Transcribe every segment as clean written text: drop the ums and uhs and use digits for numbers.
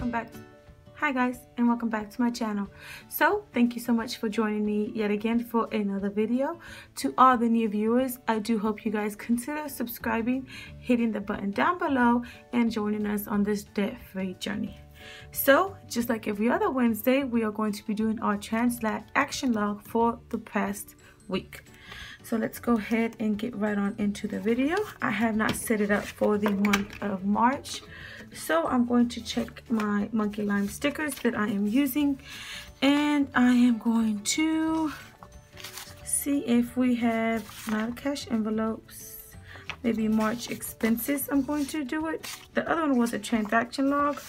welcome back. Hi guys, and welcome back to my channel. So thank you so much for joining me yet again for another video. To all the new viewers, I do hope you guys consider subscribing, hitting the button down below, and joining us on this debt-free journey. So just like every other Wednesday, we are going to be doing our translate action log for the past week. So let's go ahead and get right on into the video. I have not set it up for the month of March, so I'm going to check my monkey lime stickers that I am using, and I am going to see if we have not cash envelopes, maybe March expenses. I'm going to do it. The other one was a transaction log.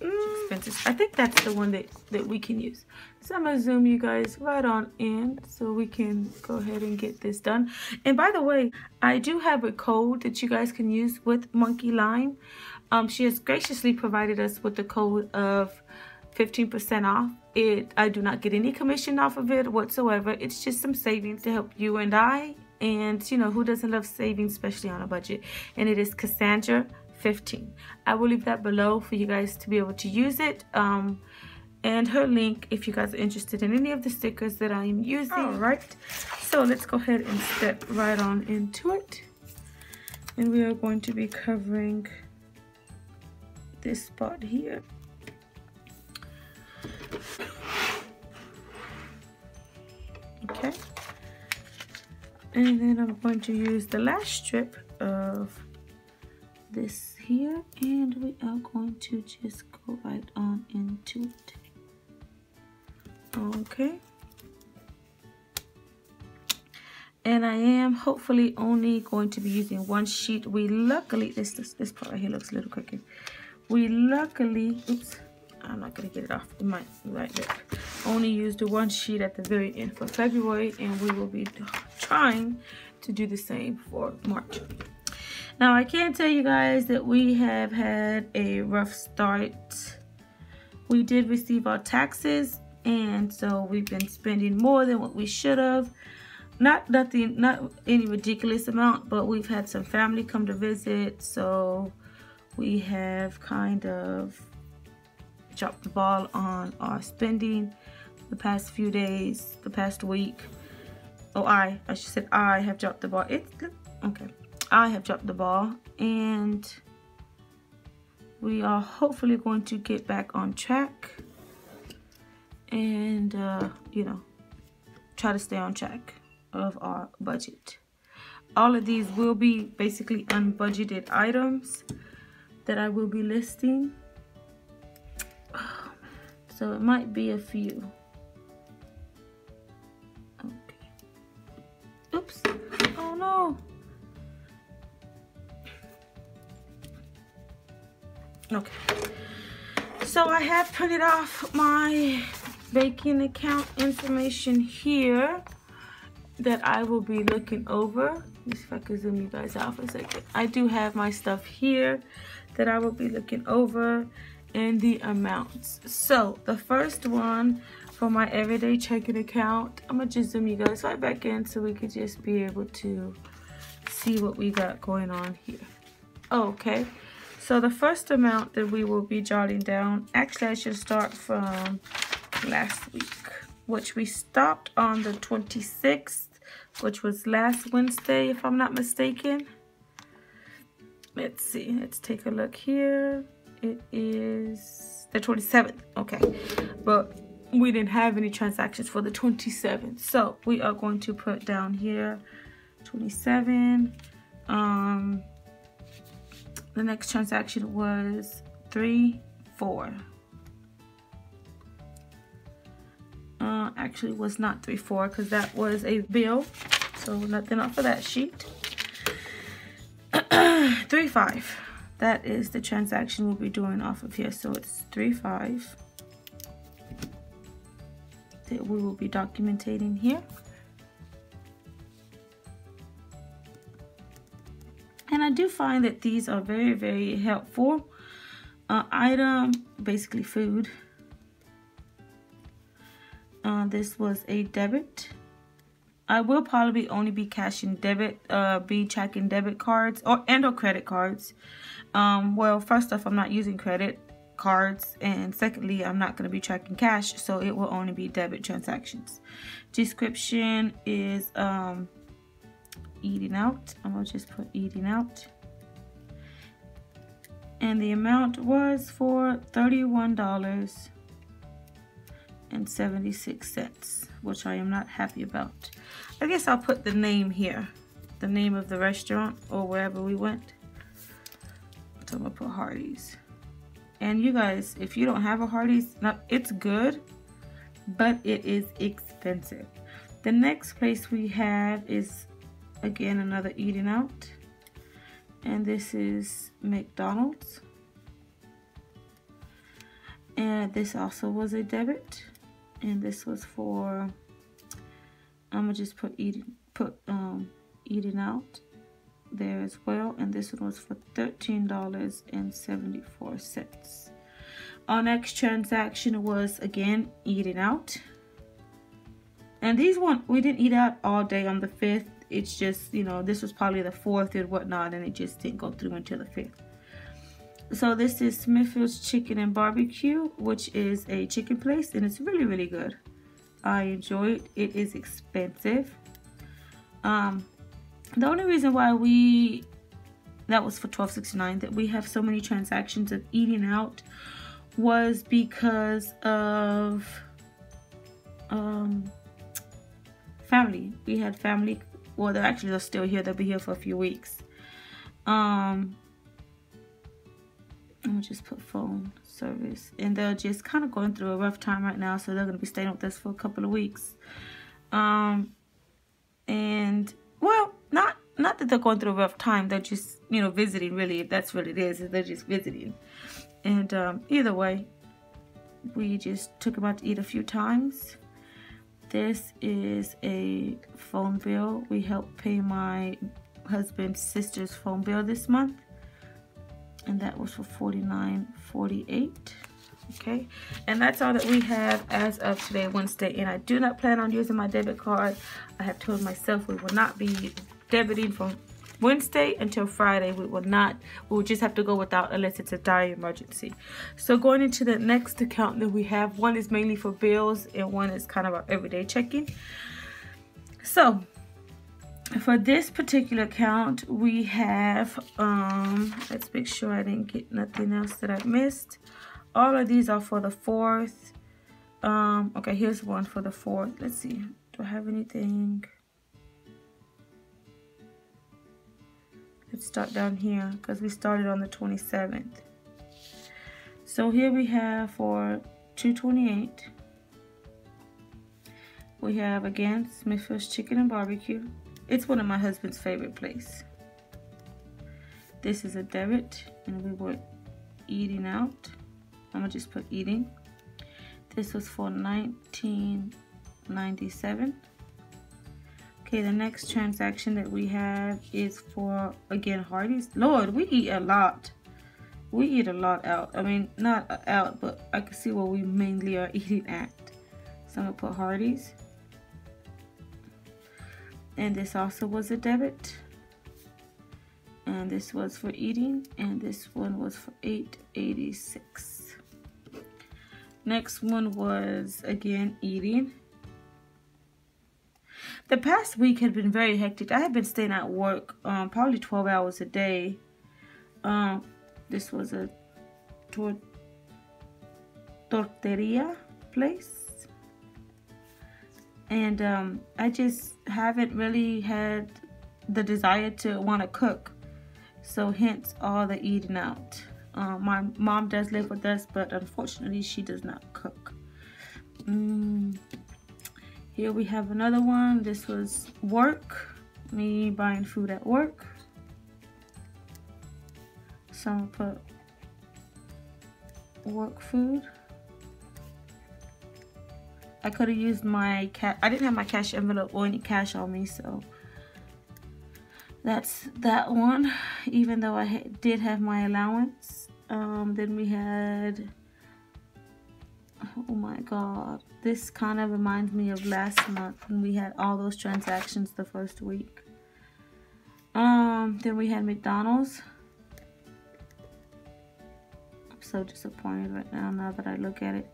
Expenses. I think that's the one that we can use. So I'm gonna zoom you guys right on in so we can go ahead and get this done. And by the way, I do have a code that you guys can use with Monkey Lime. She has graciously provided us with the code of 15% off. I do not get any commission off of it whatsoever. It's just some savings to help you and I. And you know, who doesn't love savings, especially on a budget? And it is Cassandra 15. I will leave that below for you guys to be able to use it, and her link if you guys are interested in any of the stickers that I am using. All right, so let's go ahead and step right on into it, and we are going to be covering this spot here. Okay, and then I'm going to use the last strip of this here, and we are going to just go right on into it. Okay, and I am hopefully only going to be using one sheet. We luckily, this part right here looks a little crooked. We luckily, oops, I'm not gonna get it off. It might right there. Only used the one sheet at the very end for February, and we will be trying to do the same for March. Now, I can tell you guys that we have had a rough start. We did receive our taxes, and so we've been spending more than what we should have. Not any ridiculous amount, but we've had some family come to visit, so we have kind of dropped the ball on our spending the past few days, the past week. Oh, I should say I have dropped the ball. Okay. I have dropped the ball, and we are hopefully going to get back on track and you know, try to stay on track of our budget. All of these will be basically unbudgeted items that I will be listing, so it might be a few. Okay, oops, oh no. Okay, so I have printed off my banking account information here that I will be looking over. Let me see if I can zoom you guys out for a second. I do have my stuff here that I will be looking over, and the amounts. So the first one for my everyday checking account, I'm gonna just zoom you guys right back in so we could just be able to see what we got going on here. Okay. So the first amount that we will be jotting down, actually I should start from last week, which we stopped on the 26th, which was last Wednesday, if I'm not mistaken. Let's see, let's take a look here. It is the 27th, okay. But we didn't have any transactions for the 27th. So we are going to put down here 27. The next transaction was 3-4. Actually, it was not 3-4 because that was a bill, so nothing up for that sheet. 3-5. That is the transaction we'll be doing off of here. So it's 3-5 that we will be documenting here. And I do find that these are very, very helpful. Item, basically food. This was a debit. I will probably only be cashing debit, be checking debit cards or credit cards. Well, first off, I'm not using credit cards, and secondly, I'm not going to be tracking cash, so it will only be debit transactions. Description is eating out. I'm going to just put eating out. And the amount was for $31.76, which I am not happy about. I guess I'll put the name here, the name of the restaurant or wherever we went. So I'm gonna put Hardee's. And you guys, if you don't have a Hardee's, it's good, but it is expensive. The next place we have is again another eating out, and this is McDonald's. And this also was a debit, and this was for, I'm gonna just put eating out there as well, and this one was for $13.74. Our next transaction was again eating out, and these one we didn't eat out all day on the 5th. It's just, you know, this was probably the 4th and whatnot, and it just didn't go through until the 5th. So this is Smithfield's Chicken and Barbecue, which is a chicken place, and it's really, really good. I enjoy it. It is expensive. The only reason why that was for $12.69, that we have so many transactions of eating out, was because of family. We had family. Well, they're still here. They'll be here for a few weeks. I'm gonna just put phone service, and they're just kind of going through a rough time right now, so they're gonna be staying with us for a couple of weeks. And well, not that they're going through a rough time. They're just, you know, visiting. Really, that's what it is. They're just visiting. And either way, we just took them out to eat a few times. This is a phone bill. We helped pay my husband's sister's phone bill this month, and that was for $49.48. Okay, and that's all that we have as of today, Wednesday. And I do not plan on using my debit card. I have told myself we will not be debiting from Wednesday until Friday. We will just have to go without unless it's a dire emergency. So going into the next account that we have, one is mainly for bills and one is kind of our everyday checking. So for this particular account, we have let's make sure I didn't get nothing else that I missed. All of these are for the 4th. Okay, here's one for the 4th. Let's see, do I have anything? Let's start down here because we started on the 27th. So here we have for $2.28. We have again Smithfield's Chicken and Barbecue. It's one of my husband's favorite place. This is a debit, and we were eating out. I'm gonna just put eating. This was for $19.97. Okay, the next transaction that we have is for, again, Hardee's. Lord, we eat a lot. We eat a lot out. I mean, not out, but I can see where we mainly are eating at. So I'm gonna put Hardee's. And this also was a debit. And this was for eating, and this one was for $8.86. Next one was again eating. The past week had been very hectic. I had been staying at work probably 12 hours a day. This was a tortilla place, and I just haven't really had the desire to want to cook, so hence all the eating out. My mom does live with us, but unfortunately she does not cook. Here we have another one. This was work, me buying food at work. So I'm gonna put work food. I could have used my I didn't have my cash envelope or any cash on me, so that's that one, even though I did have my allowance. Then we had, oh my god, this kind of reminds me of last month when we had all those transactions the first week. Then we had McDonald's. Oops, so disappointed right now that I look at it.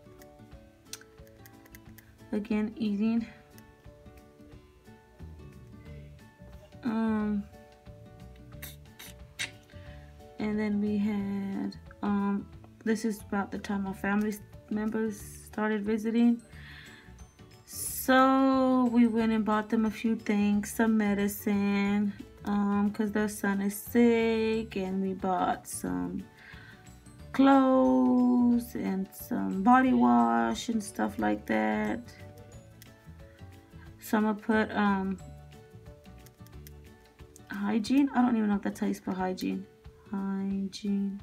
Again, eating. And then we had, this is about the time our family members started visiting. So we went and bought them a few things, some medicine, because their son is sick, and we bought some clothes and some body wash and stuff like that. So I'm gonna put hygiene. I don't even know if that's how you spell hygiene. Hygiene.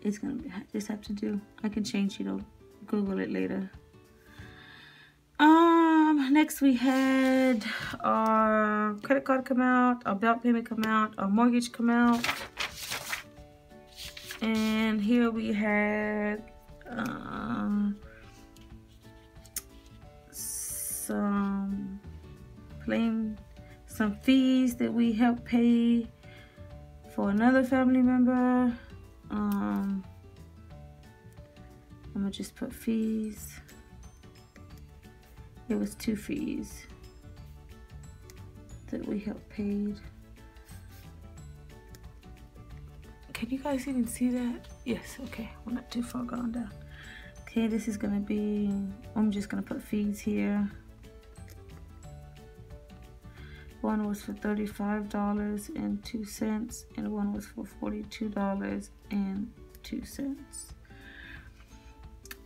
It's gonna be, just have to do. I can change it. I'll Google it later. Next we had our credit card come out, our bill payment come out, our mortgage come out, and here we had some fees that we helped pay for another family member. I'm gonna just put fees. It was 2 fees that we helped paid. Can you guys even see that? Yes, okay, we're not too far gone down. Okay, this is gonna be, I'm just gonna put fees here. One was for $35.02 and one was for $42.02.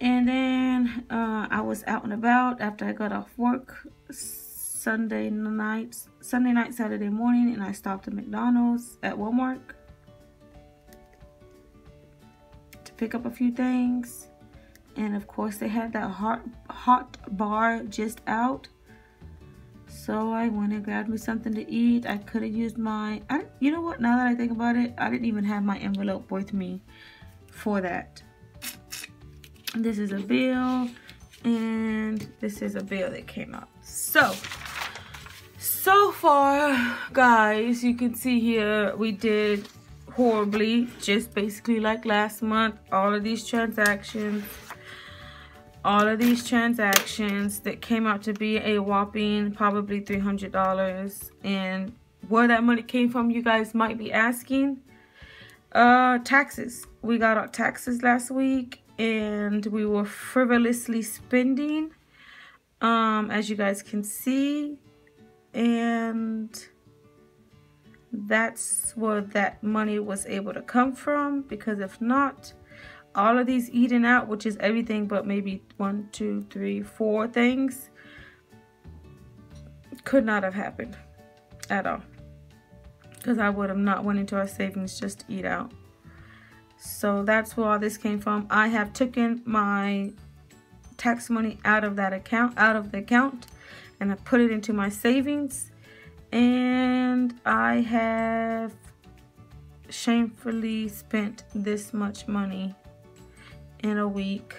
And then I was out and about after I got off work Sunday night, Saturday morning, and I stopped at McDonald's at Walmart to pick up a few things. And of course they had that hot bar just out. So I went and grabbed me something to eat. I could have used my, you know what, now that I think about it, I didn't even have my envelope with me for that. This is a bill, and this is a bill that came out. So far, guys, you can see here we did horribly, just basically like last month. All of these transactions that came out to be a whopping probably $300. And where that money came from, you guys might be asking. Taxes. We got our taxes last week, and we were frivolously spending, as you guys can see, and that's where that money was able to come from, because if not, all of these eating out, which is everything but maybe 1, 2, 3, 4 things, could not have happened at all, because I would have not went into our savings just to eat out. So that's where all this came from. I have taken my tax money out of that account, and I put it into my savings, and I have shamefully spent this much money in a week,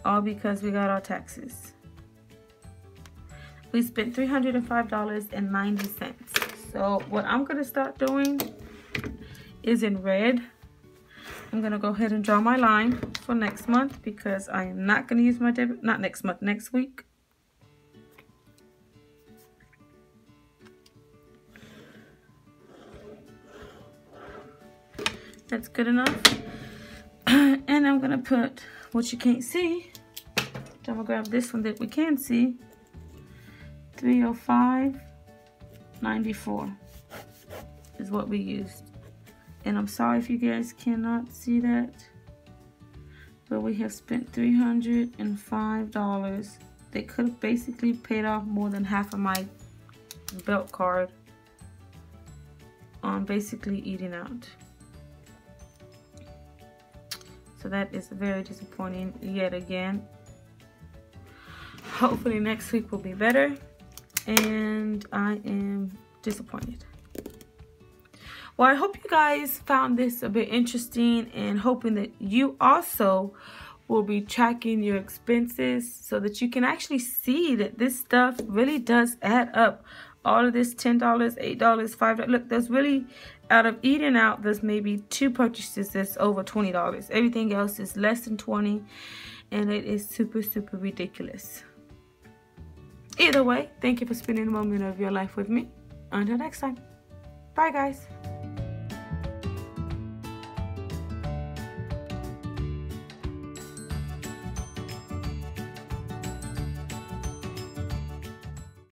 all because we got our taxes. We spent $305.90. So what I'm gonna start doing is in red. I'm gonna go ahead and draw my line for next month, because I am not gonna use my debit, not next month, next week. That's good enough. And I'm gonna put what you can't see. I'm gonna grab this one that we can see. $305.94 is what we used. And I'm sorry if you guys cannot see that, but we have spent $305. They could have basically paid off more than half of my belt card on basically eating out. So that is very disappointing yet again. Hopefully next week will be better, and I am disappointed. Well, I hope you guys found this a bit interesting, and hoping that you also will be tracking your expenses so that you can actually see that this stuff really does add up all of this $10, $8, $5. Look, there's really, out of eating out, there's maybe 2 purchases that's over $20. Everything else is less than 20, and it is super, super ridiculous. Either way, thank you for spending a moment of your life with me. Until next time. Bye, guys.